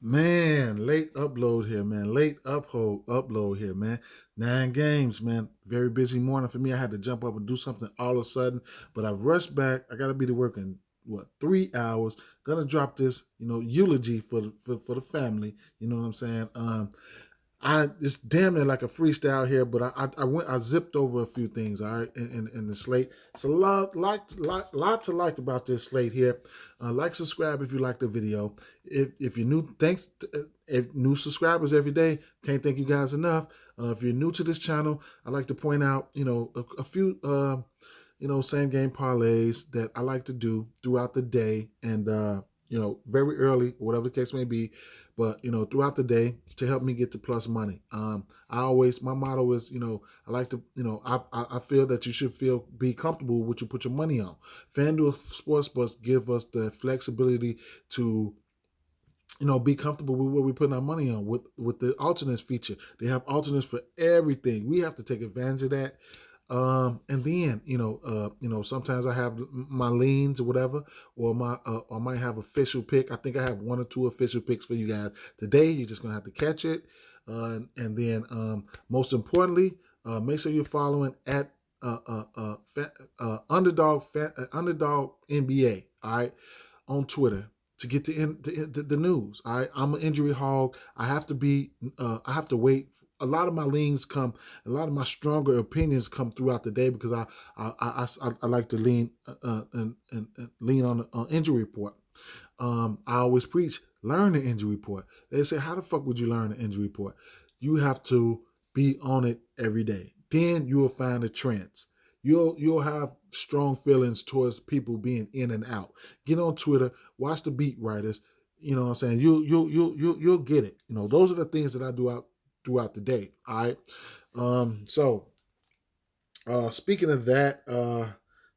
Man, late upload here, man. Upload here, man. 9 games, man. Very busy morning for me. I had to jump up and do something all of a sudden, but I rushed back. I got to be to work in 3 hours. Gonna drop this, eulogy for the family. You know what I'm saying? It's damn near like a freestyle here, but I zipped over a few things, all right, in the slate. It's a lot to like about this slate here. Subscribe if you like the video. If you're new, thanks. If new subscribers every day, can't thank you guys enough. If you're new to this channel, I like to point out, a few same game parlays that I like to do throughout the day and very early, whatever the case may be, but throughout the day to help me get to plus money. My motto is, I like to, I feel that you should be comfortable with what you put your money on. FanDuel Sportsbooks give us the flexibility to be comfortable with what we're putting our money on with the alternates feature. They have alternates for everything. We have to take advantage of that. And then, sometimes I have my leans or whatever, or I might have official pick. I think I have 1 or 2 official picks for you guys today. You're just going to have to catch it. And then, most importantly, make sure you're following at underdog NBA, all right, on Twitter to get the news. All right, I'm an injury hog. I have to wait. A lot of my leans come, a lot of my stronger opinions come throughout the day because I like to lean and lean on the injury report. I always preach, learn the injury report. They say, how the fuck would you learn the injury report? You have to be on it every day. Then you will find the trends. You'll have strong feelings towards people being in and out. Get on Twitter, watch the beat writers. You know what I'm saying? You'll get it. Those are the things that I do throughout the day. All right. Speaking of that,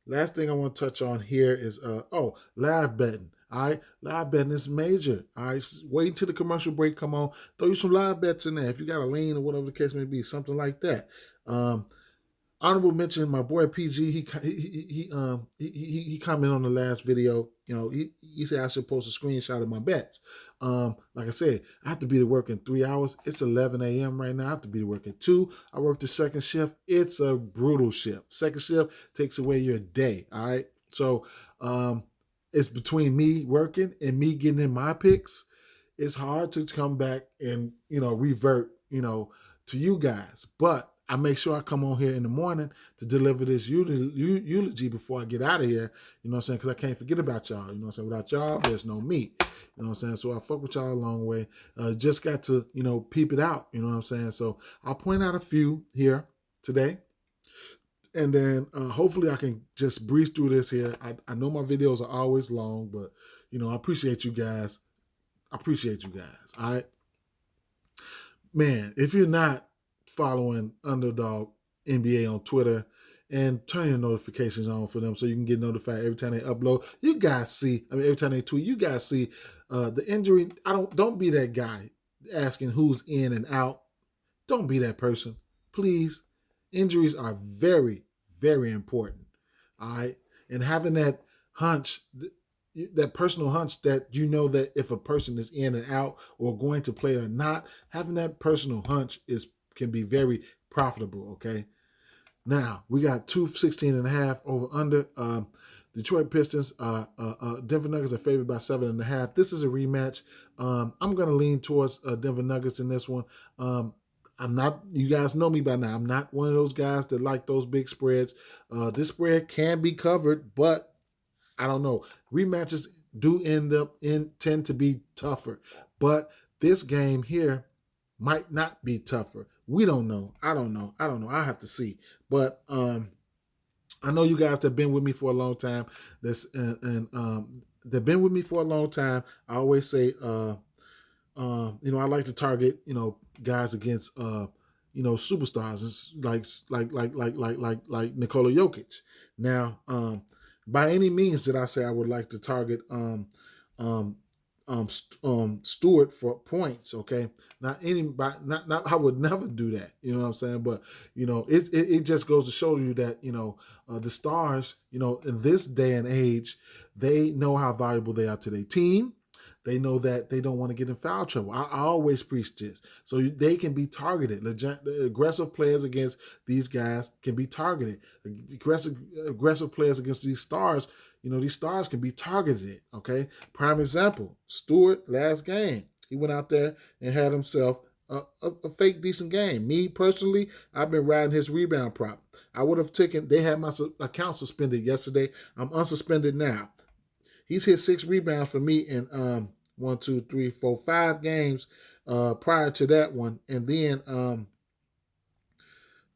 last thing I want to touch on here is live betting. All right, live betting is major. All right, wait until the commercial break come on. Throw you some live bets in there if you got a lean or whatever the case may be, something like that. Honorable mention, my boy PG. He commented on the last video. He said I should post a screenshot of my bets. Like I said, I have to be to work in 3 hours. It's 11 a.m. right now. I have to be to work at 2. I work the second shift. It's a brutal shift. Second shift takes away your day. All right, so it's between me working and me getting in my picks. It's hard to come back and revert to you guys, but I make sure I come on here in the morning to deliver this eulogy before I get out of here. You know what I'm saying? Because I can't forget about y'all. You know what I'm saying? Without y'all, there's no me. You know what I'm saying? So I fuck with y'all a long way. Just got to, peep it out. You know what I'm saying? So I'll point out a few here today. And then hopefully I can just breeze through this here. I know my videos are always long, but, I appreciate you guys. All right? Man, if you're not following Underdog NBA on Twitter and turn your notifications on for them so you can get notified every time they upload. You guys see, every time they tweet, you guys see the injury. Don't be that guy asking who's in and out. Don't be that person. Please. Injuries are very, very important. All right. And having that hunch, that personal hunch that that if a person is in and out or going to play or not, having that personal hunch can be very profitable. Okay. Now we got 216.5 over under. Detroit Pistons, Denver Nuggets are favored by 7.5. This is a rematch. I'm going to lean towards Denver Nuggets in this one. I'm not, you guys know me by now. I'm not one of those guys that like those big spreads. This spread can be covered, but I don't know. Rematches do tend to be tougher, but this game here might not be tougher. We don't know. I don't know. I have to see. But I know you guys that have been with me for a long time. They've been with me for a long time. I always say, I like to target, guys against, superstars. It's like Nikola Jokic. Now, by any means did I say I would like to target Stewart for points. Okay, not anybody. Not I would never do that. You know what I'm saying? But it just goes to show you that the stars, in this day and age, they know how valuable they are to their team. They know that they don't want to get in foul trouble. I always preach this. So they can be targeted. Aggressive players against these guys can be targeted. Aggressive players against these stars, these stars can be targeted, okay? Prime example, Stewart last game. He went out there and had himself a fake decent game. Me personally, I've been riding his rebound prop. I would have they had my account suspended yesterday. I'm unsuspended now. He's hit 6 rebounds for me in 1, 2, 3, 4, 5 games prior to that one. And then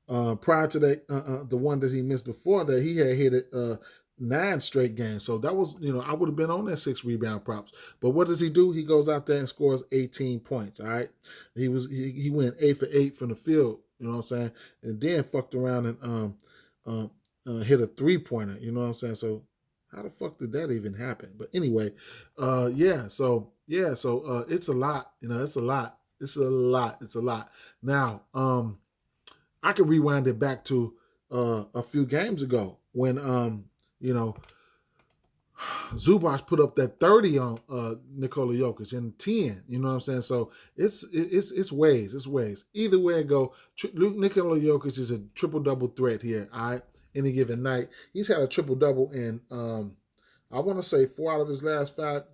prior to that, the one that he missed before that, he had hit it 9 straight games. So that was, I would have been on that 6 rebound props. But what does he do? He goes out there and scores 18 points. All right. He went 8 for 8 from the field. You know what I'm saying? And then fucked around and hit a 3-pointer. You know what I'm saying? So how the fuck did that even happen? But anyway, So it's a lot. It's a lot. It's a lot. It's a lot. Now, I could rewind it back to a few games ago when Zubac put up that 30 on Nikola Jokic and 10. You know what I'm saying? So it's ways. Either way it go, Nikola Jokic is a triple-double threat here, all right, any given night. He's had a triple-double in, I want to say 4 out of his last 5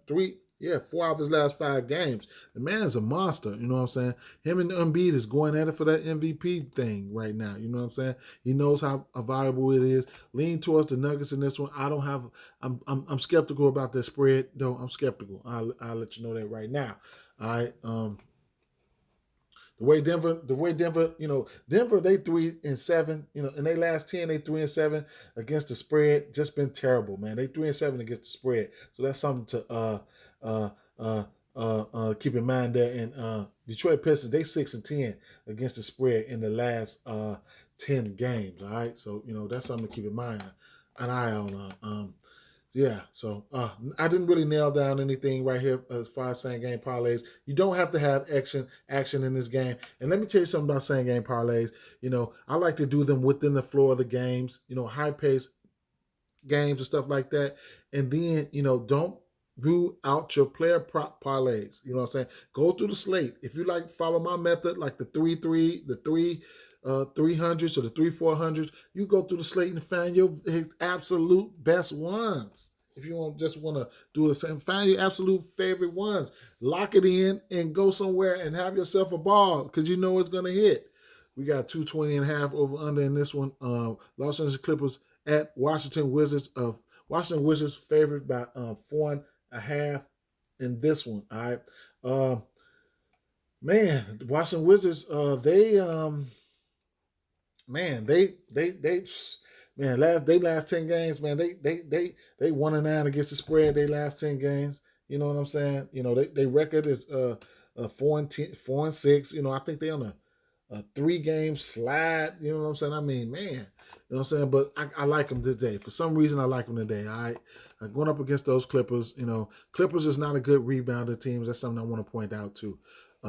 games. The man's a monster, you know what I'm saying? Him and Embiid is going at it for that MVP thing right now, you know what I'm saying? He knows how valuable it is. Lean towards the Nuggets in this one. I'm skeptical about that spread, though. I'm skeptical. I'll let you know that right now. All right. The way Denver, Denver, they 3-7, in their last 10, they 3-7 against the spread. Just been terrible, man. They 3-7 against the spread. So that's something to keep in mind there. And Detroit Pistons, they 6-10 against the spread in the last 10 games. All right. So, that's something to keep in mind, an eye on. So I didn't really nail down anything right here as far as same game parlays. You don't have to have action in this game. And let me tell you something about same game parlays. I like to do them within the floor of the games, high pace games and stuff like that. And then, don't rule out your player prop parlays. You know what I'm saying? Go through the slate. If you follow my method, like the 3-3, the 300s or the 3-400s, you go through the slate and find your absolute best ones. If you want to do the same, find your absolute favorite ones, lock it in, and go somewhere and have yourself a ball because you know it's going to hit. We got 220.5 over under in this one. Los Angeles Clippers at Washington Wizards. Washington Wizards favored by 4.5 in this one. All right, man, Washington Wizards. Last 10 games, man, they 1-9 against the spread. They last 10 games. You know what I'm saying? They record is 4-6. I think they on a 3-game slide. You know what I'm saying? I mean, man, you know what I'm saying? But I like them today. For some reason, I like them today. All right, going up against those Clippers. Clippers is not a good rebounder team. That's something I want to point out too.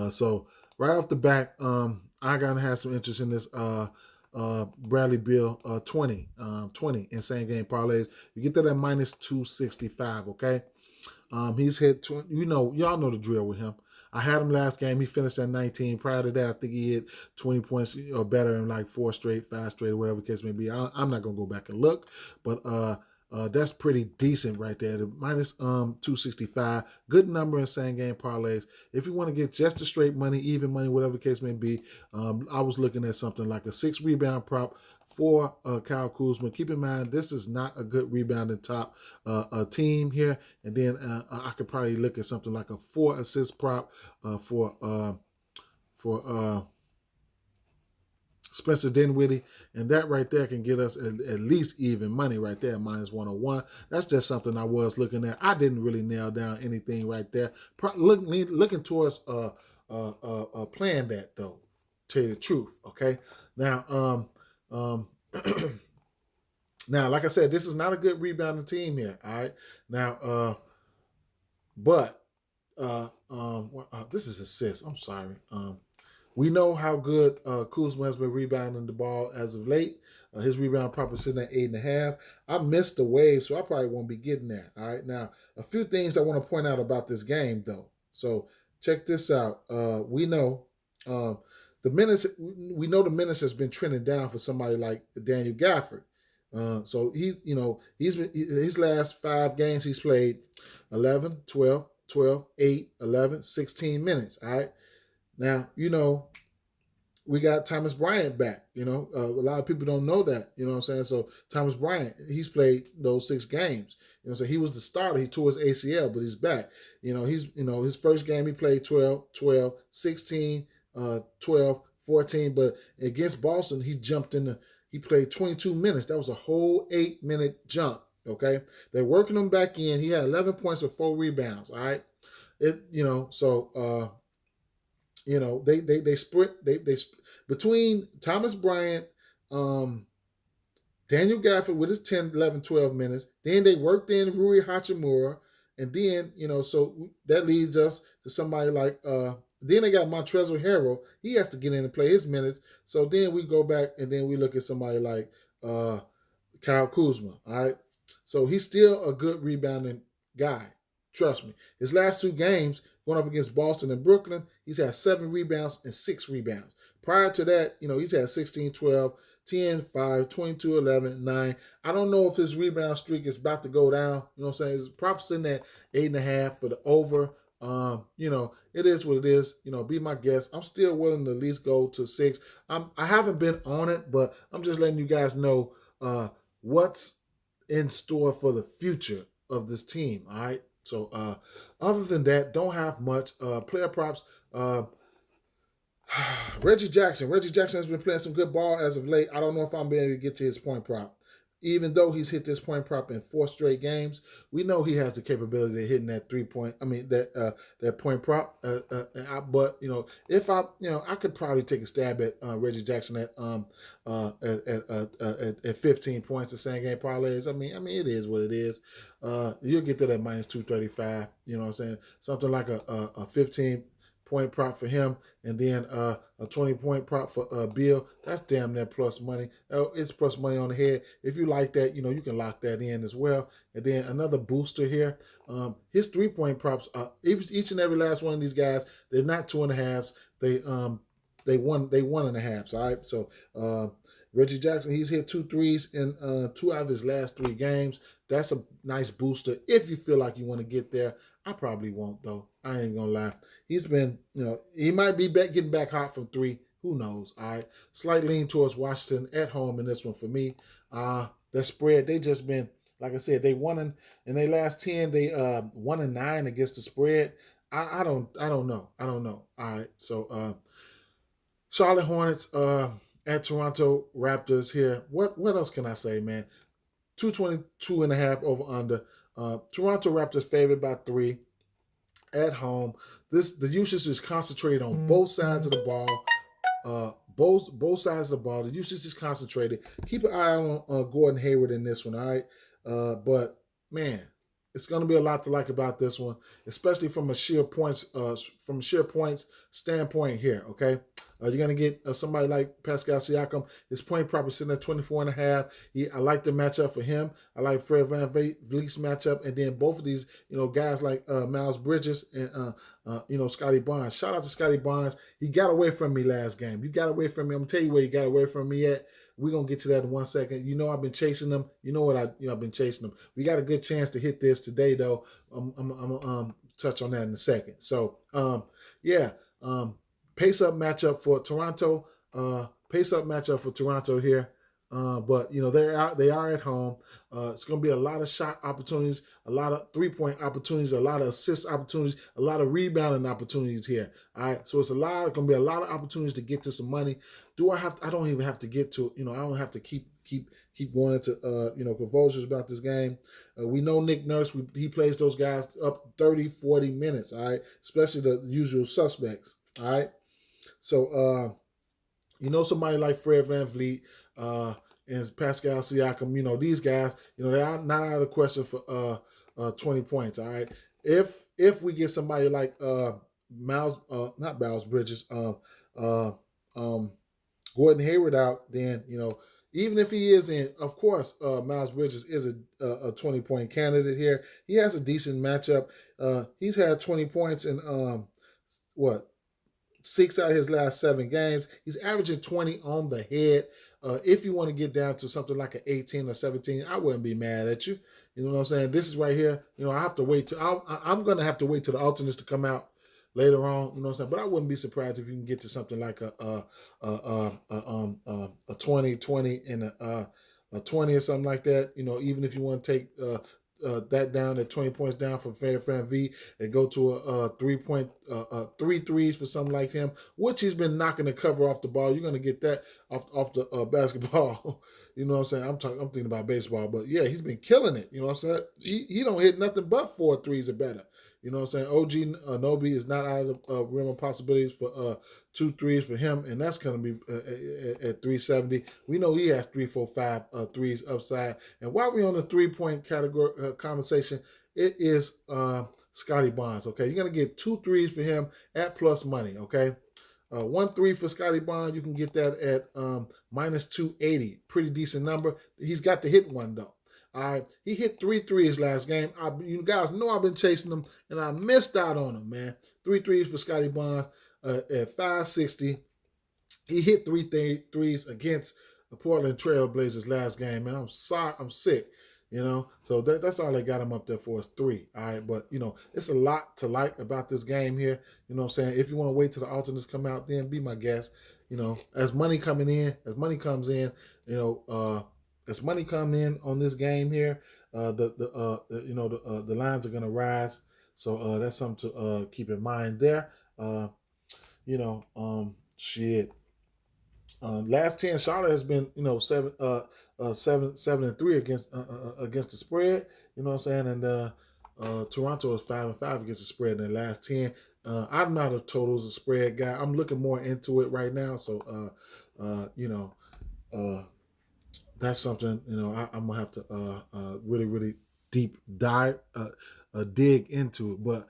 So right off the bat, I gotta have some interest in this. Bradley Beal 20 in same game parlays. You get that at minus 265. Okay, he's hit 20, y'all know the drill with him. I had him last game. He finished at 19. Prior to that, I think he hit 20 points or better in like 4 straight, 5 straight, or whatever the case may be. I'm not gonna go back and look, but that's pretty decent right there. The minus 265, good number in same game parlays. If you want to get just the straight money, even money, whatever the case may be, I was looking at something like a 6 rebound prop for Kyle Kuzma. Keep in mind, this is not a good rebounding top team here. And then I could probably look at something like a 4 assist prop for Spencer Dinwiddie, and that right there can get us at least even money right there, minus 101. That's just something I was looking at. I didn't really nail down anything right there. Looking towards playing that though. Tell you the truth, okay. Now, now, like I said, this is not a good rebounding team here. All right. Now, this is assists. I'm sorry. We know how good Kuzma has been rebounding the ball as of late. His rebound probably sitting at 8.5. I missed the wave, so I probably won't be getting there. All right, now a few things I want to point out about this game, though. So check this out. We know the minutes. We know the minutes has been trending down for somebody like Daniel Gafford. So he's been his last 5 games he's played 11, 12, 12, 8, 11, 16 minutes. All right. Now, we got Thomas Bryant back. A lot of people don't know that. You know what I'm saying? So Thomas Bryant, he's played those 6 games. So he was the starter. He tore his ACL, but he's back. His first game he played 12, 12, 16, 12, 14. But against Boston, he played 22 minutes. That was a whole 8-minute jump. Okay, they're working him back in. He had 11 points and 4 rebounds. All right, they split between Thomas Bryant, Daniel Gafford with his 10, 11, 12 minutes. Then they worked in Rui Hachimura, and then so that leads us to somebody like then they got Montrezl Harrell. He has to get in and play his minutes. So then we go back and then we look at somebody like Kyle Kuzma. All right, so he's still a good rebounding guy. Trust me. His last 2 games, going up against Boston and Brooklyn, he's had 7 rebounds and 6 rebounds. Prior to that, he's had 16, 12, 10, 5, 22, 11, 9. I don't know if his rebound streak is about to go down. You know what I'm saying? It's probably sitting at 8.5 for the over. It is what it is. Be my guest. I'm still willing to at least go to 6. I haven't been on it, but I'm just letting you guys know what's in store for the future of this team. All right. So other than that, don't have much. Player props. Reggie Jackson. Reggie Jackson has been playing some good ball as of late. I don't know if I'm being able to get to his point prop. Even though he's hit this point prop in 4 straight games, we know he has the capability of hitting that 3-point. That point prop. But if I could probably take a stab at Reggie Jackson at 15 points of same game parlays. It is what it is. You'll get that at minus 235. You know what I'm saying? Something like a 15-point prop for him, and then a 20-point prop for Bill. That's damn near plus money. It's plus money on the head. If you like that, you can lock that in as well. And then another booster here. His 3-point props, each and every last one of these guys, they're not 2.5s. They 1.5s. All right. So Reggie Jackson, he's hit 2 threes in 2 out of his last 3 games. That's a nice booster if you feel like you want to get there. I probably won't, though. I ain't gonna lie. He's been, he might be getting back hot from 3. Who knows? All right. Slight lean towards Washington at home in this one for me. That spread, they just been, like I said, they won in their last 10. They 1-9 against the spread. I don't know. All right. So Charlotte Hornets at Toronto Raptors here. What else can I say, man? 222.5 over under. Toronto Raptors favored by 3 at home. The usage is concentrated on both sides of the ball. Both sides of the ball. The usage is concentrated. Keep an eye on Gordon Hayward in this one, all right? But man, it's going to be a lot to like about this one, especially from a sheer points standpoint here. Okay, you're going to get somebody like Pascal Siakam. His point probably sitting at 24.5. I like the matchup for him. I like Fred VanVleet's matchup, and then both of these, guys like Miles Bridges and Scotty Barnes. Shout out to Scotty Barnes. He got away from me last game. You got away from me. I'm gonna tell you where you got away from me at. We're going to get to that in 1 second. I've been chasing them. I've been chasing them. We got a good chance to hit this today, though. I'm going to touch on that in a second. So, pace-up matchup for Toronto. Pace-up matchup for Toronto here. But they are at home. It's going to be a lot of shot opportunities, a lot of 3-point opportunities, a lot of assist opportunities, a lot of rebounding opportunities here. All right, so it's going to be a lot of opportunities to get to some money. I don't even have to get to, I don't have to keep going into convulsions about this game. We know Nick Nurse, he plays those guys up 30, 40 minutes. All right, especially the usual suspects. All right, so somebody like Fred VanVleet and Pascal Siakam, these guys, they are not out of the question for 20 points. All right. If we get somebody like not Miles Bridges, um, Gordon Hayward out, then even if he is in, of course, Miles Bridges is a 20-point candidate here. He has a decent matchup. He's had 20 points in what 6 out of his last 7 games. He's averaging 20 on the head. If you want to get down to something like an 18 or 17, I wouldn't be mad at you. You know what I'm saying? This is right here. I have to wait till I'm going to have to wait till the alternates to come out later on. You know what I'm saying? But I wouldn't be surprised if you can get to something like a 20 and a 20 or something like that. Even if you want to take that down at 20 points down for Fran V and go to a 3-point, 3 threes for something like him, which he's been knocking the cover off the ball. You're going to get that off the basketball. You know what I'm saying? I'm thinking about baseball, but yeah, he's been killing it. You know what I'm saying? He don't hit nothing but 4 threes or better. You know what I'm saying? OG Nobi is not out of the realm of possibilities for 2 threes for him, and that's going to be at 370. We know he has 3, 4, 5 threes upside. And while we're on the 3-point category conversation, it is Scotty Barnes. Okay, you're going to get 2 threes for him at plus money. Okay. 1 3 for Scotty Barnes, you can get that at minus 280. Pretty decent number. He's got to hit one though. All right, he hit 3 threes last game. You guys know I've been chasing him, and I missed out on him, man. 3 threes for Scotty Barnes at 560. He hit 3 threes against the Portland Trail Blazers last game, man. I'm sorry, I'm sick. So that's all they got him up there for is 3. All right, but it's a lot to like about this game here. You know what I'm saying? If you want to wait till the alternates come out, then be my guest. As money comes in, as money comes in on this game here, the lines are gonna rise. So that's something to keep in mind there. Shit. Last 10, Charlotte has been 7-3 against the spread. You know what I'm saying? And Toronto is 5-5 against the spread in the last 10. I'm not a totals or spread guy. I'm looking more into it right now. So that's something I'm gonna have to really really deep dive dig into it. But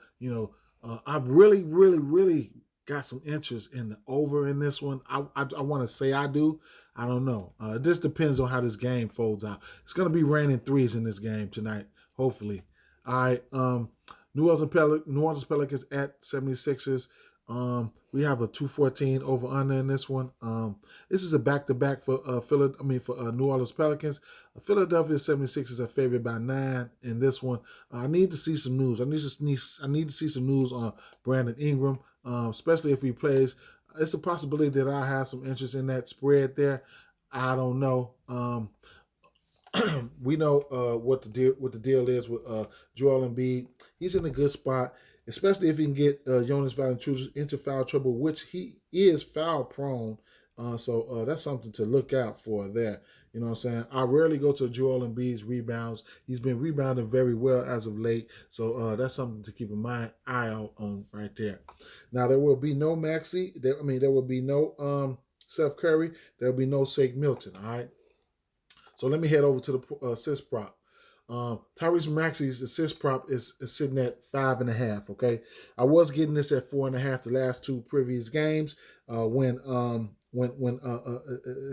I really really really got some interest in the over in this one. I want to say I do. I don't know. It just depends on how this game folds out. It's gonna be raining threes in this game tonight, hopefully. All right. New Orleans Pelicans at 76ers. We have a 214 over under in this one. This is a back-to-back for New Orleans Pelicans. Philadelphia 76ers are favored by 9 in this one. I need to see some news. I need to see some news on Brandon Ingram, especially if he plays. It's a possibility that I have some interest in that spread there. I don't know. We know what the deal is with Joel Embiid. He's in a good spot, especially if he can get Jonas Valanciunas into foul trouble, which he is foul prone. So that's something to look out for there. You know what I'm saying? I rarely go to Joel Embiid's rebounds. He's been rebounding very well as of late. So that's something to keep an eye out on right there. Now, there will be no Maxey. There will be no Seth Curry. There will be no Shake Milton, all right? So let me head over to the assist prop. Tyrese Maxey's assist prop is sitting at 5.5. Okay, I was getting this at 4.5 the last 2 previous games. When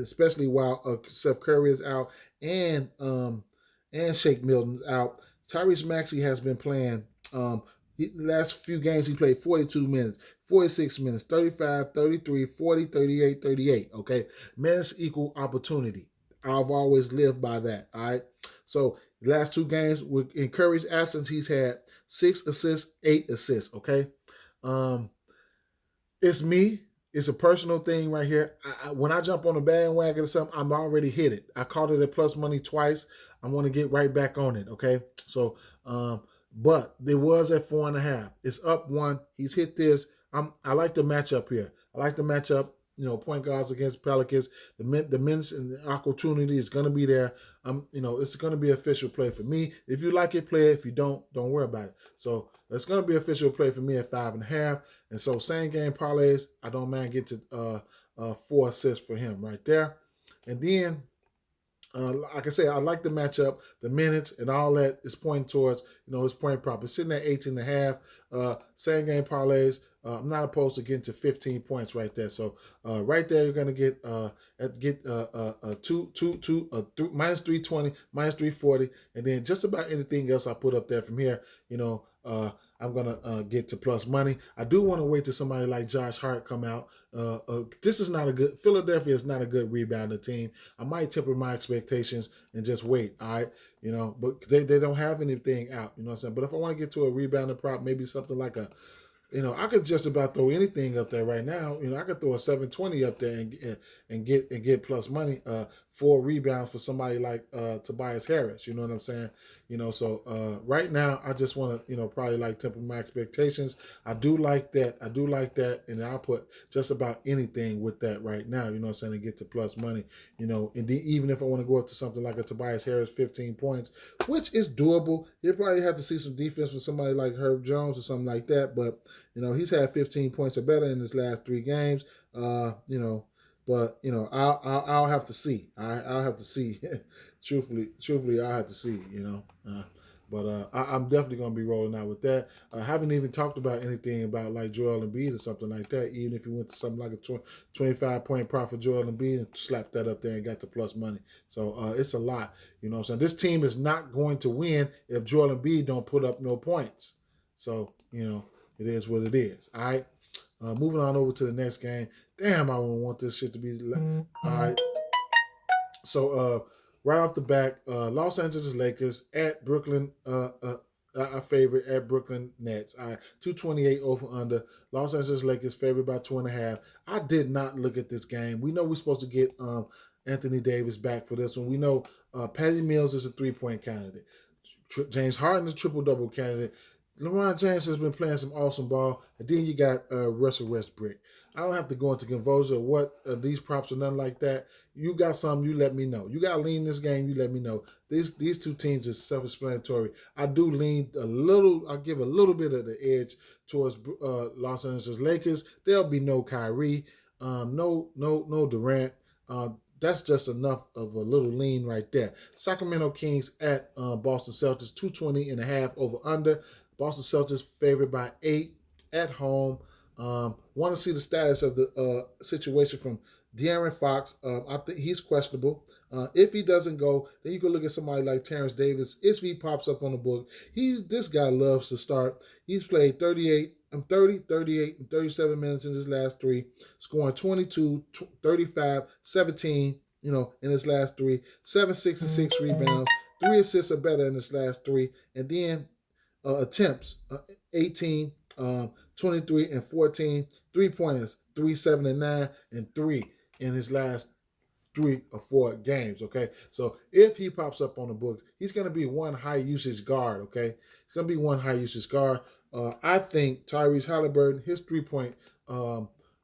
especially while Seth Curry is out and Shake Milton's out, Tyrese Maxey has been playing. The last few games he played 42 minutes, 46 minutes, 35, 33, 40, 38, 38. Okay, minutes equal opportunity. I've always lived by that. All right. So the last 2 games, in Curry's absence, he's had 6 assists, 8 assists. Okay. It's me. It's a personal thing right here. When I jump on a bandwagon or something, I'm already hit it. I caught it at plus money twice. I want to get right back on it. Okay. So, but it was at 4.5. It's up 1. He's hit this. I like the matchup here. I like the matchup. Point guards against Pelicans. The minutes and the opportunity is going to be there. It's going to be official play for me. If you like it, play it. If you don't worry about it. So it's going to be official play for me at 5.5. And so same game parlays, I don't mind getting to 4 assists for him right there. And then, like I say, I like the matchup, the minutes, and all that is pointing towards his point prop. It's sitting at 18.5. Same game parlays. I'm not opposed to getting to 15 points right there. So right there, you're gonna get minus 320, minus 340, and then just about anything else I put up there from here. I'm gonna get to plus money. I do want to wait till somebody like Josh Hart come out. This is not a good. Philadelphia is not a good rebounding team. I might temper my expectations and just wait. All right, but they don't have anything out. You know what I'm saying? But if I want to get to a rebounding prop, maybe something like I could just about throw anything up there right now. I could throw a 720 up there and get plus money, 4 rebounds for somebody like Tobias Harris. You know what I'm saying? So right now I just want to probably like temper my expectations. I do like that. And I'll put just about anything with that right now. You know what I'm saying? To get to plus money. And even if I want to go up to something like a Tobias Harris 15 points, which is doable, you probably have to see some defense from somebody like Herb Jones or something like that, but. He's had 15 points or better in his last 3 games. But I'll have to see. I'll have to see. truthfully, I'll have to see. But I'm definitely going to be rolling out with that. I haven't even talked about anything about like Joel Embiid or something like that. Even if you went to something like a 25-point prop for Joel Embiid and slapped that up there and got the plus money. So it's a lot. So this team is not going to win if Joel Embiid don't put up no points. So it is what it is. All right. Moving on over to the next game. Damn, I don't want this shit to be. All right. So right off the back, Los Angeles Lakers at Brooklyn. I favorite at Brooklyn Nets. 228 over under. Los Angeles Lakers favored by 2.5. I did not look at this game. We know we're supposed to get Anthony Davis back for this one. We know Patty Mills is a 3-point candidate. James Harden is a triple-double candidate. LeBron James has been playing some awesome ball. And then you got Russell Westbrook. I don't have to go into convulsion of what these props or nothing like that. You got something, you let me know. You got to lean this game, you let me know. These two teams are self-explanatory. I do lean a little, I'll give a little bit of the edge towards Los Angeles Lakers. There'll be no Kyrie, no Durant. That's just enough of a little lean right there. Sacramento Kings at Boston Celtics, 220.5 over under. Boston Celtics favored by 8 at home. Want to see the status of the situation from De'Aaron Fox. I think he's questionable. If he doesn't go, then you can look at somebody like Terrence Davis. If he pops up on the book, this guy loves to start. He's played 38, and 37 minutes in his last 3, scoring 22, 35, 17, in his last 3, 7, 6, and 6 rebounds, 3 assists or better in his last 3, and then attempts, 18, 23, and 14, 3-pointers, 3, 7, and 9, and 3 in his last 3 or 4 games, okay? So if he pops up on the books, he's going to be one high-usage guard, okay? He's going to be one high-usage guard. I think Tyrese Halliburton, his 3-point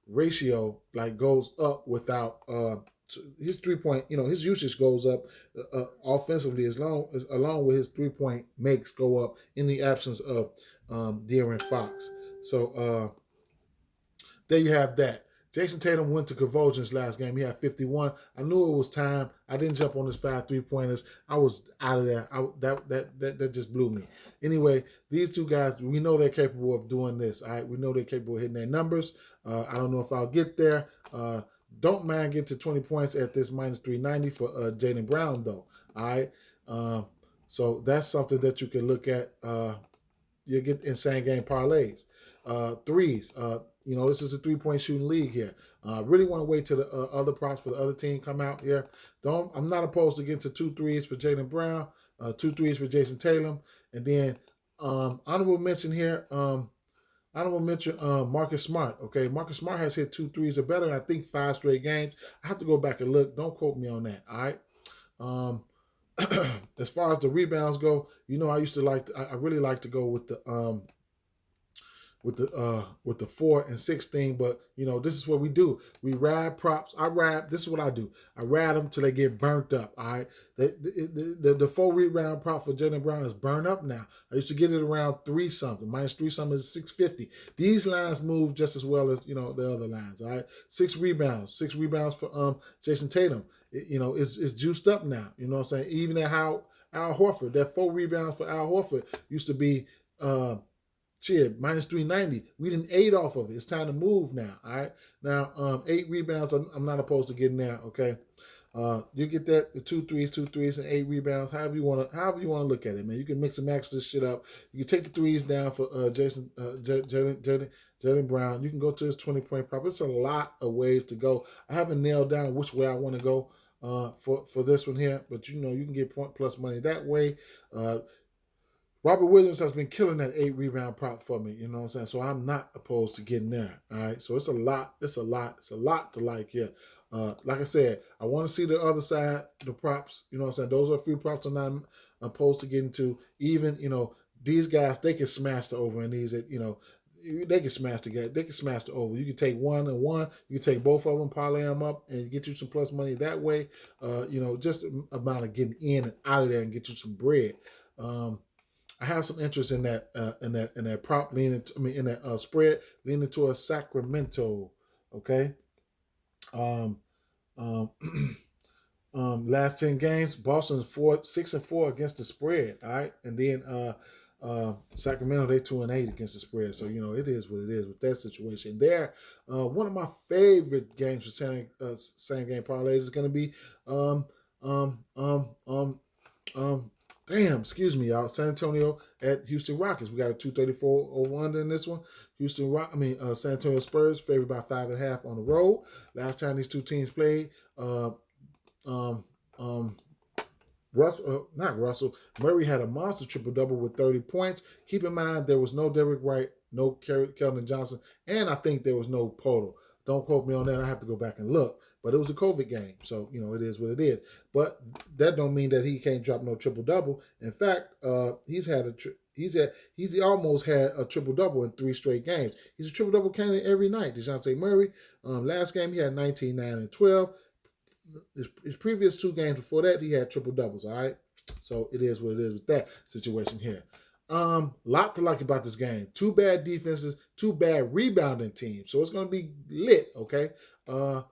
ratio, goes up without his 3-point, his usage goes up offensively along with his 3-point makes go up in the absence of De'Aaron Fox. So there you have that. Jason Tatum went to convulsions last game. He had 51. I knew it was time. I didn't jump on his 5 3-pointers. I was out of there. That just blew me. Anyway, these two guys, we know they're capable of doing this. All right, we know they're capable of hitting their numbers. I don't know if I'll get there. Don't mind getting to 20 points at this minus 390 for Jaylen Brown, though. All right. So that's something that you can look at. You get insane game parlays. Threes. This is a 3-point shooting league here. Really want to wait till the other props for the other team come out here. I'm not opposed to getting to 2 threes for Jaylen Brown, 2 threes for Jason Tatum, and then honorable mention here. Honorable mention Marcus Smart. Okay, Marcus Smart has hit 2 threes or better in, I think 5 straight games. I have to go back and look. Don't quote me on that. All right. As far as the rebounds go, I used to I really like to go with the 4 and 6 thing, but this is what we do. We ride props. This is what I do. I ride them till they get burnt up. All right. The 4 rebound prop for Jaylen Brown is burnt up now. I used to get it around 3 something. Minus 3 something is 650. These lines move just as well as the other lines. All right. 6 rebounds. 6 rebounds for Jason Tatum. It's juiced up now. You know what I'm saying? Even at Al Horford, that 4 rebounds for Al Horford used to be shit, minus 390. We didn't 8 off of it. It's time to move now. All right. Now, 8 rebounds. I'm not opposed to getting there. Okay. You get that the two threes, and 8 rebounds. However you want to look at it, man. You can mix and match this shit up. You can take the threes down for Jaylen Brown. You can go to his 20-point prop. It's a lot of ways to go. I haven't nailed down which way I want to go for this one here, but you can get point plus money that way. Robert Williams has been killing that 8 rebound prop for me, you know what I'm saying? So I'm not opposed to getting there. All right. So it's a lot to like here. Like I said, I want to see the other side, the props, you know what I'm saying? Those are a few props I'm not opposed to getting to. Even, these guys, they can smash the over, and these, they can smash together. They can smash the over. You can take one and one. You can take both of them, parlay them up, and get you some plus money that way. Just amount of getting in and out of there and get you some bread. I have some interest in that prop in that spread leaning towards Sacramento. Okay. Last 10 games, Boston's 6-4 against the spread. All right, and then Sacramento, they 2-8 against the spread. So it is what it is with that situation there. One of my favorite games for same game parlays is going to be excuse me, y'all. San Antonio at Houston Rockets. We got a 234 over under in this one. San Antonio Spurs favored by 5.5 on the road. Last time these two teams played, Murray had a monster triple-double with 30 points. Keep in mind, there was no Derrick White, no Keldon Johnson, and I think there was no Poto. Don't quote me on that. I have to go back and look. But it was a COVID game, so it is what it is. But that don't mean that he can't drop no triple-double. In fact, he's almost had a triple-double in 3 straight games. He's a triple-double candidate every night. DeJounte Murray, last game he had 19, 9, and 12. His previous 2 games before that, he had triple-doubles, all right? So it is what it is with that situation here. Lot to like about this game. 2 bad defenses, 2 bad rebounding teams. So it's going to be lit, okay? I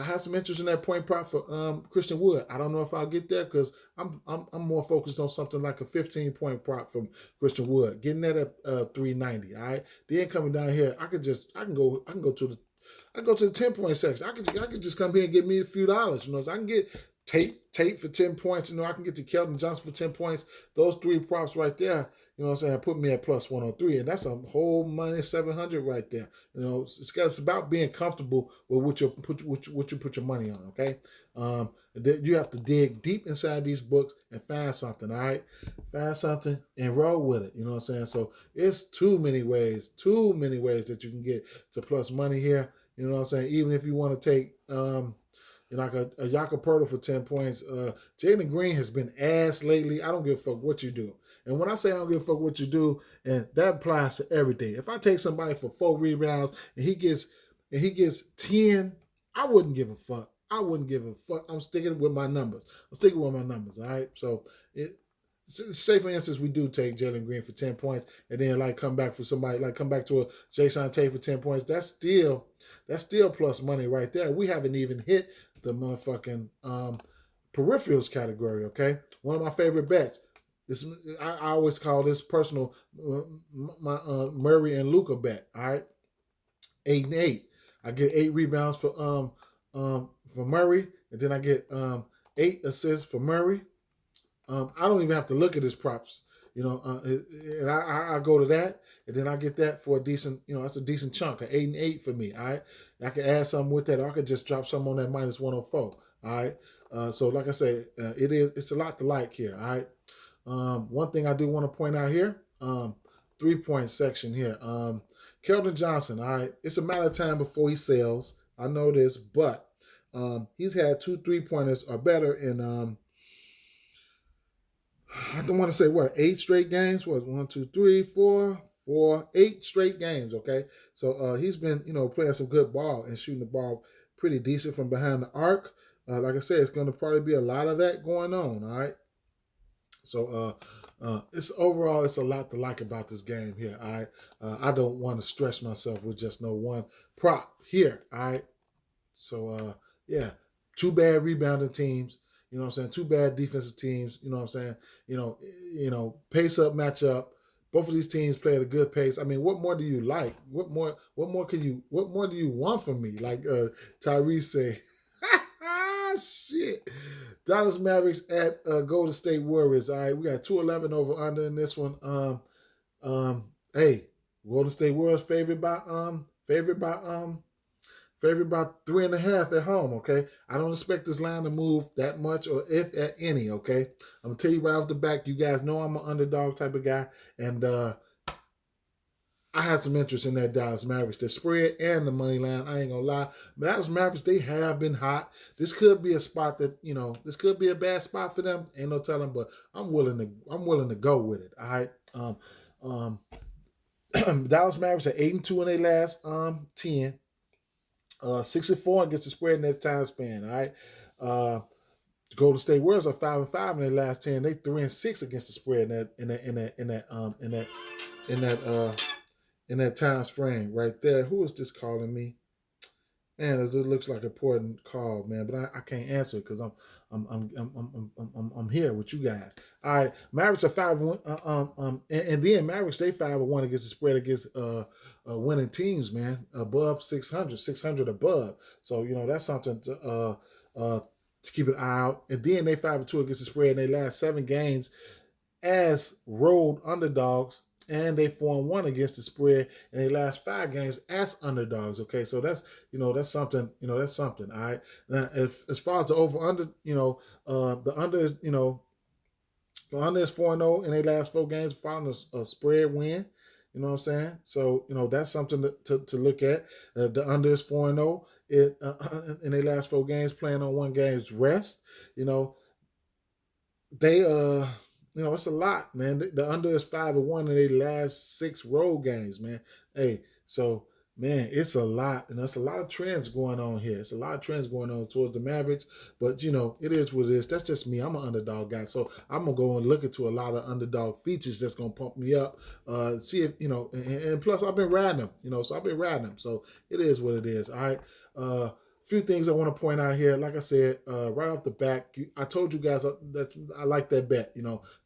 have some interest in that point prop for Christian Wood. I don't know if I'll get there because I'm more focused on something like a 15-point prop from Christian Wood. Getting that at 390. All right. Then coming down here, I can go to the 10-point section. I could just come here and get me a few dollars. So I can get Tate for 10 points. I can get to Keldon Johnson for 10 points. Those 3 props right there, put me at plus 103. And that's a whole minus 700 right there. It's about being comfortable with what you put your money on, okay? You have to dig deep inside these books and find something, all right? Find something and roll with it, you know what I'm saying? So it's too many ways that you can get to plus money here, you know what I'm saying? Even if you want to take like a Jakob Poeltl for 10 points. Jalen Green has been ass lately. I don't give a fuck what you do. And when I say I don't give a fuck what you do, and that applies to everything. If I take somebody for 4 rebounds and he gets 10, I wouldn't give a fuck. I'm sticking with my numbers. All right? So say for instance we do take Jalen Green for 10 points and then come back to a Jason Tate for 10 points. That's still plus money right there. We haven't even hit the motherfucking peripherals category, okay? One of my favorite bets. I always call this personal my Murray and Luka bet, all right? 8 and 8. I get 8 rebounds for Murray, and then I get 8 assists for Murray. I don't even have to look at his props, and I go to that, and then I get that for a decent, that's a decent chunk, an 8 and 8 for me, all right? I can add something with that, or I could just drop something on that minus 104, all right? So like I say, it's a lot to like here, all right? One thing I do want to point out here, 3-point section here. Keldon Johnson, all right? It's a matter of time before he sells. I know this, but he's had 2 3-pointers or better in I don't want to say 8 straight games. 1, 2, 3, 4, 8 straight games. Okay, so he's been playing some good ball and shooting the ball pretty decent from behind the arc. Like I said, it's going to probably be a lot of that going on. All right, so it's a lot to like about this game here. All right, I don't want to stress myself with just no one prop here. All right, so yeah, 2 bad rebounding teams. You know what I'm saying? 2 bad defensive teams. You know what I'm saying? Pace up, match up. Both of these teams play at a good pace. I mean, what more do you like? What more do you want from me? Like Tyrese say, shit. Dallas Mavericks at Golden State Warriors. All right, we got 211 over under in this one. Hey, Golden State Warriors favored by 3.5 at home. Okay, I don't expect this line to move that much, or if at any. Okay, I'm gonna tell you right off the back. You guys know I'm an underdog type of guy, and I have some interest in that Dallas Mavericks. The spread and the money line, I ain't gonna lie. But Dallas Mavericks, they have been hot. This could be a spot that, this could be a bad spot for them. Ain't no telling, but I'm willing to go with it. All right. Dallas Mavericks are 8-2 in their last 10. 6-4 against the spread in that time span. All right. Golden State Warriors are 5-5 in their last 10. They 3-6 against the spread in that time frame right there. Who is this calling me? Man, it looks like an important call, man, but I can't answer it because I'm here with you guys. All right, Mavericks are 5-1, and then Mavericks they 5-1 against the spread against winning teams, man, above 600 above. So that's something to keep an eye out. And then they 5-2 against the spread in their last 7 games as road underdogs, and they 4-1 against the spread in their last 5 games as underdogs. Okay, so that's something. That's something. All right. Now, as far as the over under, the under is the under is 4-0 in their last 4 games following a spread win. You know what I'm saying? So that's something to look at. The under is 4-0 in their last 4 games, playing on 1 game's rest. They it's a lot, man. The under is 5-1 in their last 6 road games, man. Hey, so man, it's a lot, and there's a lot of trends going on here. It's a lot of trends going on towards the Mavericks, but it is what it is. That's just me. I'm an underdog guy, so I'm gonna go and look into a lot of underdog features that's gonna pump me up. See if and plus I've been riding them, so I've been riding them. So it is what it is. All right. Few things I want to point out here. Like I said, right off the back, I told you guys I like that bet.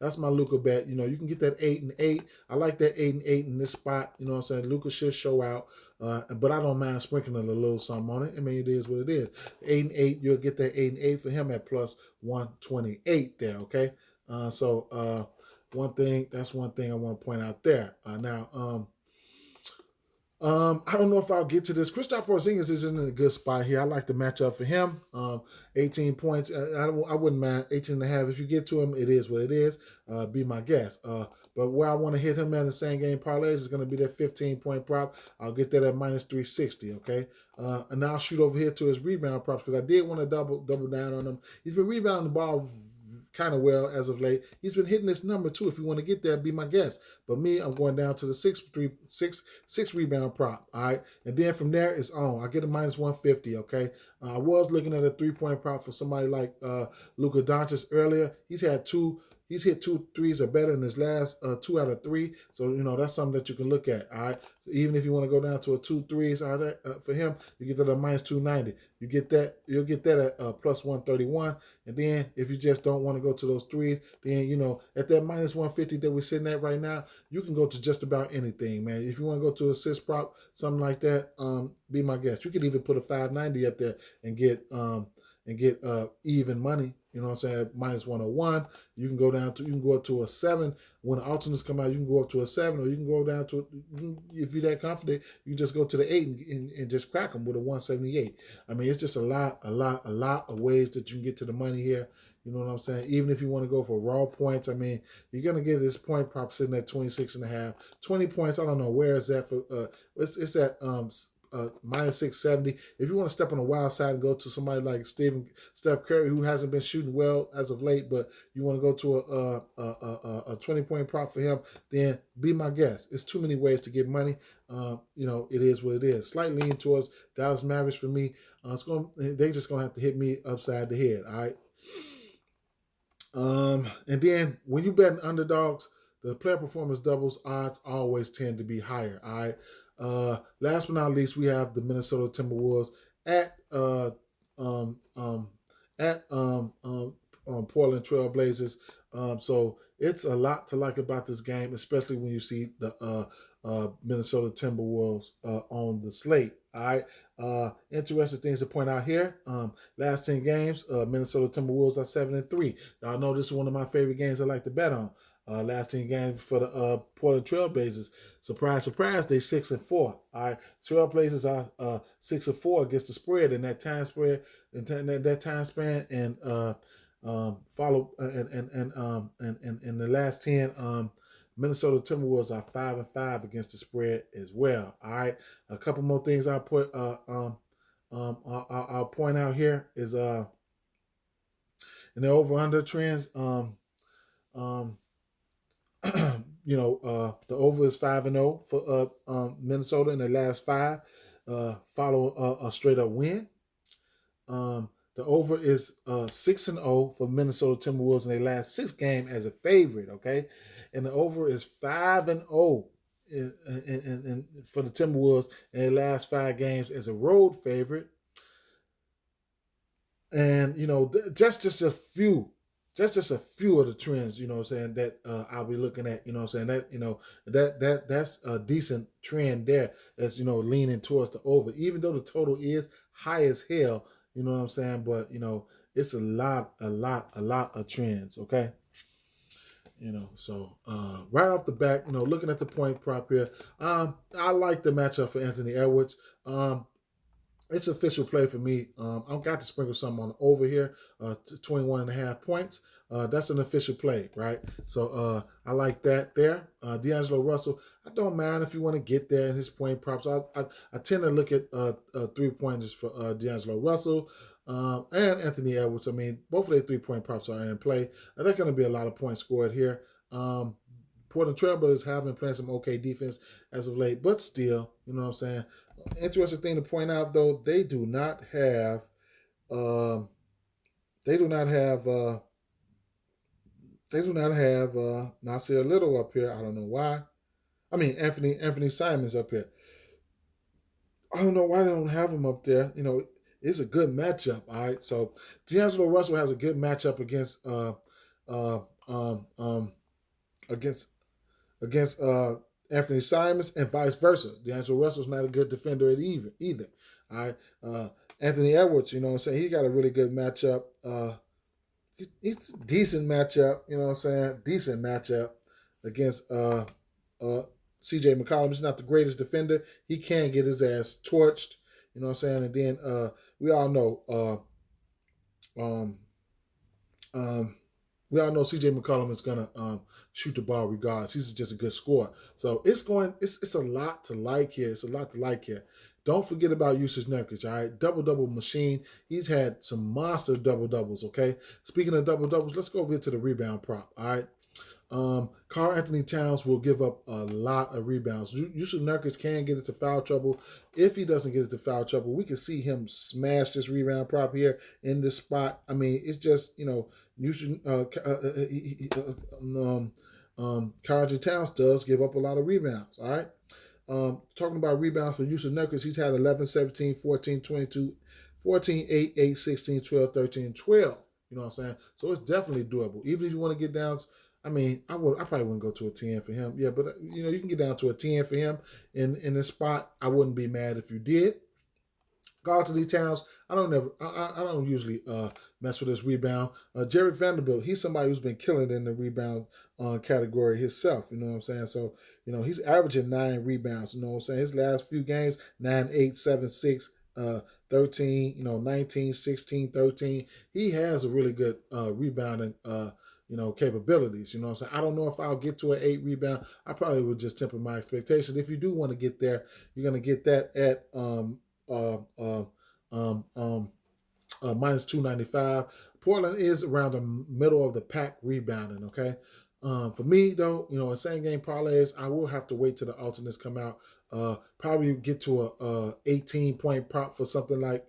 That's my Luka bet. You can get that 8-8. I like that 8-8 in this spot. You know what I'm saying? Luka should show out, but I don't mind sprinkling a little something on it. I mean, it is what it is. 8-8, you'll get that 8-8 for him at plus 128 there. Okay. That's one thing I want to point out there. Now. I don't know if I'll get to this. Kristaps Porzingis is in a good spot here. I like the matchup for him. 18 points. I wouldn't mind 18.5. If you get to him, it is what it is. Be my guest. But where I want to hit him at the same game parlays is going to be that 15-point prop. I'll get that at minus 360. Okay. And I'll shoot over here to his rebound props because I did want to double down on him. He's been rebounding the ball kind of well as of late. He's been hitting this number too. If you want to get there, be my guest. But me, I'm going down to the six rebound prop. All right, and then from there it's on. I get a minus 150. Okay, I was looking at a 3-point prop for somebody like Luka Doncic earlier. He's hit 2 threes or better in his last 2 out of 3. So that's something that you can look at. All right. So even if you want to go down to a 2 threes out of for him, you get that at minus 290. You'll get that at plus 131. And then if you just don't want to go to those threes, then at that minus 150 that we're sitting at right now, you can go to just about anything, man. If you want to go to assist prop, something like that, be my guest. You could even put a 590 up there and get even money. You know what I'm saying? Minus 101. You can go up to a 7. When the alternates come out, you can go up to a 7, or you can go down to, if you're that confident, you just go to the 8 and just crack them with a 178. I mean, it's just a lot of ways that you can get to the money here. You know what I'm saying? Even if you want to go for raw points, I mean, you're going to get this point prop sitting at 26.5. 20 points, I don't know where is that for. It's at minus 670. If you want to step on the wild side and go to somebody like Steph Curry, who hasn't been shooting well as of late, but you want to go to a 20-point prop for him, then be my guest. It's too many ways to get money. It is what it is. Slight lean towards Dallas Mavericks for me. They're just gonna have to hit me upside the head. All right. And then when you bet underdogs, the player performance doubles odds always tend to be higher. All right. Last but not least, we have the Minnesota Timberwolves at Portland Trail Blazers. So it's a lot to like about this game, especially when you see the Minnesota Timberwolves on the slate. All right. Interesting things to point out here. Last 10 games, Minnesota Timberwolves are 7-3. Y'all know this is one of my favorite games I like to bet on. Last 10 games for the Portland Trailblazers. Surprise, surprise, they 6-4. All right. Trailblazers are 6-4 against the spread in that time spread, in that time span, and follow and the last 10 Minnesota Timberwolves are 5-5 against the spread as well. All right, a couple more things I'll put I'll point out here is in the over under trends. The over is 5-0 for Minnesota in the last five. Follow a straight up win. The over is 6-0 for Minnesota Timberwolves in their last 6 games as a favorite. Okay, and the over is 5-0 for the Timberwolves in their last 5 games as a road favorite. And just a few. Just a few of the trends, what I'm saying, that I'll be looking at, what I'm saying, that that's a decent trend there that's, leaning towards the over, even though the total is high as hell, you know what I'm saying, but, it's a lot of trends, okay? So right off the back, looking at the point prop here, I like the matchup for Anthony Edwards. It's official play for me. I've got to sprinkle something on over here, 21.5 points. That's an official play, right? So I like that there. D'Angelo Russell, I don't mind if you want to get there in his point props. I tend to look at 3-pointers for D'Angelo Russell and Anthony Edwards. I mean, both of their 3-point props are in play. There's going to be a lot of points scored here. Portland Trailblazers have been playing some okay defense as of late, but still, you know what I'm saying? Interesting thing to point out, though, they do not have Nasir Little up here. I don't know why. I mean, Anthony Simons up here. I don't know why they don't have him up there. It's a good matchup. All right, so D'Angelo Russell has a good matchup against Anthony Simons and vice versa. D'Angelo Russell's not a good defender either. All right. Anthony Edwards, you know what I'm saying? He got a really good matchup. It's a decent matchup, you know what I'm saying? Decent matchup against CJ McCollum. He's not the greatest defender. He can get his ass torched, you know what I'm saying? And then we all know CJ McCollum is gonna shoot the ball regardless. He's just a good scorer. So it's a lot to like here. It's a lot to like here. Don't forget about Jusuf Nurkic, all right? Double-double machine. He's had some monster double-doubles, okay? Speaking of double-doubles, let's go over to the rebound prop, all right? Karl Anthony Towns will give up a lot of rebounds. Jusuf Nurkic can get into foul trouble. If he doesn't get into foul trouble, we can see him smash this rebound prop here in this spot. I mean, it's just, Karl Anthony Towns does give up a lot of rebounds, all right? Talking about rebounds for Jusuf Nurkic, he's had 11, 17, 14, 22, 14, 8, 8, 16, 12, 13, 12. You know what I'm saying? So it's definitely doable. Even if you want to get down, I probably wouldn't go to a 10 for him. Yeah, but you can get down to a 10 for him in this spot. I wouldn't be mad if you did. Karl Anthony Towns, I don't usually mess with his rebound. Jared Vanderbilt, he's somebody who's been killing in the rebound category himself. You know what I'm saying? So, he's averaging 9 rebounds. You know what I'm saying? His last few games, 9, 8, 7, 6, 13, 19, 16, 13. He has a really good rebounding capabilities. You know what I'm saying? I don't know if I'll get to an 8 rebound. I probably would just temper my expectations. If you do want to get there, you're going to get that at minus 295. Portland is around the middle of the pack rebounding, okay? For me, though, in same game parlays, I will have to wait till the alternates come out. Probably get to a 18-point prop for something like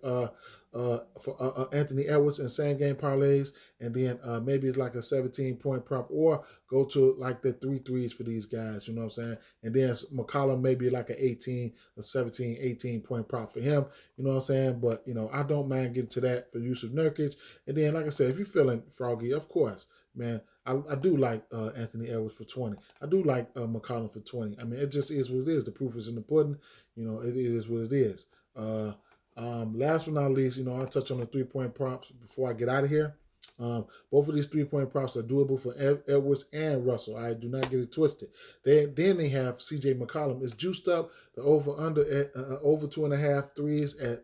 for Anthony Edwards and same game parlays, and then maybe it's like a 17-point prop, or go to like the 3 threes for these guys. You know what I'm saying? And then McCollum maybe like an 18, a 17, 18-point prop for him. You know what I'm saying? But I don't mind getting to that for Yusuf Nurkic. And then, like I said, if you're feeling froggy, of course, man, I do like Anthony Edwards for 20. I do like McCollum for 20. I mean, it just is what it is. The proof is in the pudding. It is what it is. Last but not least, I'll touch on the 3-point props before I get out of here. Both of these 3-point props are doable for Edwards and Russell. I do not get it twisted. Then they have CJ McCollum. It's juiced up. The over/under at over 2.5 threes at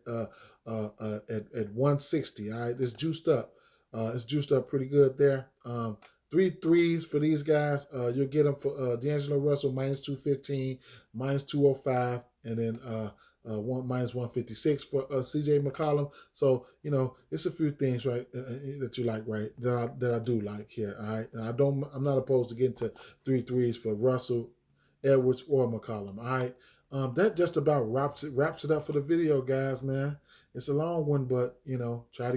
160. All right, it's juiced up. It's juiced up pretty good there. 3 threes for these guys. You'll get them for D'Angelo Russell minus 215, minus 205, and then minus 156 for CJ McCollum. So it's a few things right that you like, right? That I do like here. All right, and I'm not opposed to getting to 3 threes for Russell, Edwards, or McCollum. All right, that just about wraps it up for the video, guys. Man, it's a long one, but try to get